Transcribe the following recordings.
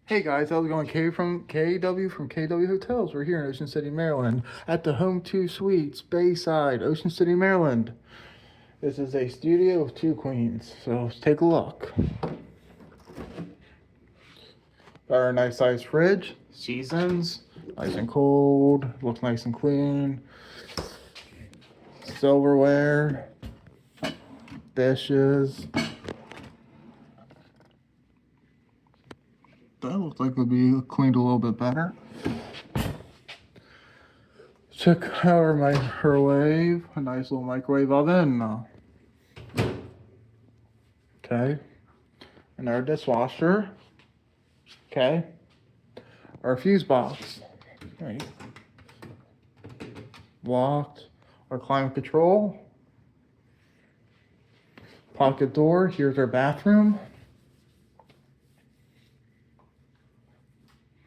Hey guys, how's it going? KW from KW Hotels. We're here in Ocean City, Maryland at the Home2 Suites, Bayside, Ocean City, Maryland. This is a studio with 2 queens, so let's take a look. Got our nice size fridge, seasons, nice and cold, looks nice and clean. Silverware, dishes. That looks like it would be cleaned a little bit better. Check out our microwave, a nice little microwave oven. Okay. And our dishwasher. Okay. Our fuse box. Right. Locked. Our climate control. Pocket door. Here's our bathroom.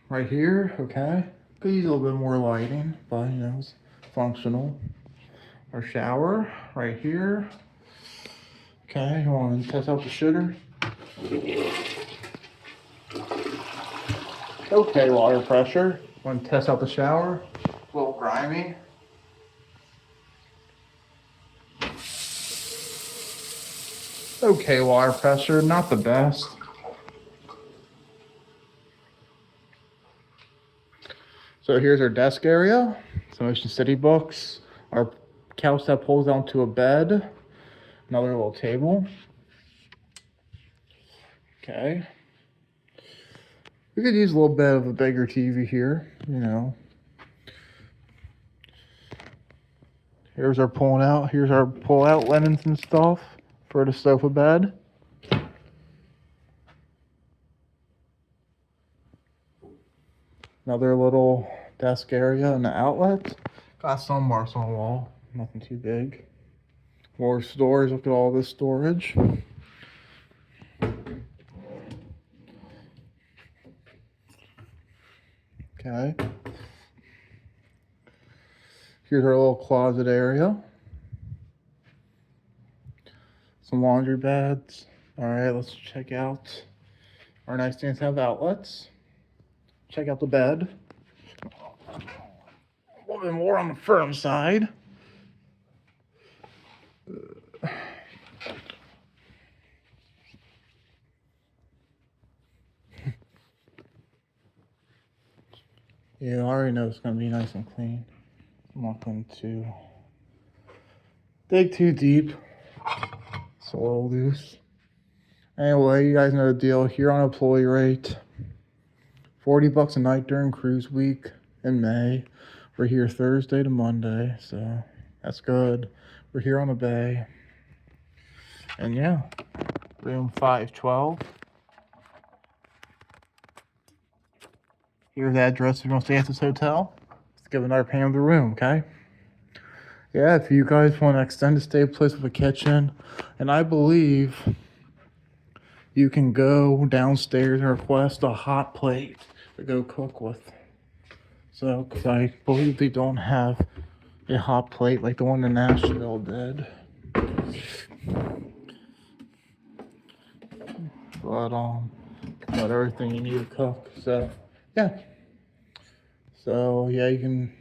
Right here, okay. Could use a little bit more lighting, but you know, it's functional. Our shower right here. Okay, you want to test out the sugar? Okay, water pressure. Want to test out the shower? A little grimy. Okay, water pressure, not the best. So here's our desk area, some Ocean City books, our couch that pulls down to a bed, another little table. Okay. We could use a little bit of a bigger TV here, you know. Here's our pull out linens and stuff for the sofa bed. Another little desk area and the outlet. Got some marks on the wall, nothing too big. More storage, look at all this storage. Okay. Here's our little closet area. Some laundry beds. All right, let's check out our nightstands have outlets. Check out the bed. A little bit more on the firm side. Yeah, I already know it's going to be nice and clean. I'm not going to dig too deep. It's a little loose. Anyway, you guys know the deal. Here on employee rate, $40 a night during cruise week in May. We're here Thursday to Monday, so that's good. We're here on the bay. And yeah, room 512. Here's the address if you want to stay at this hotel. Let's give another pan of the room, okay? Yeah, if you guys want to extend the stay place with a kitchen, and I believe you can go downstairs and request a hot plate to go cook with. So, because I believe they don't have a hot plate like the one in Nashville did. But got everything you need to cook. So yeah. So yeah, you can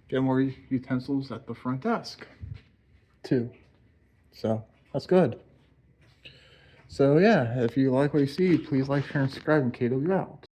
get more utensils at the front desk too. So that's good. So yeah, if you like what you see, please like, share, and subscribe, and KW out.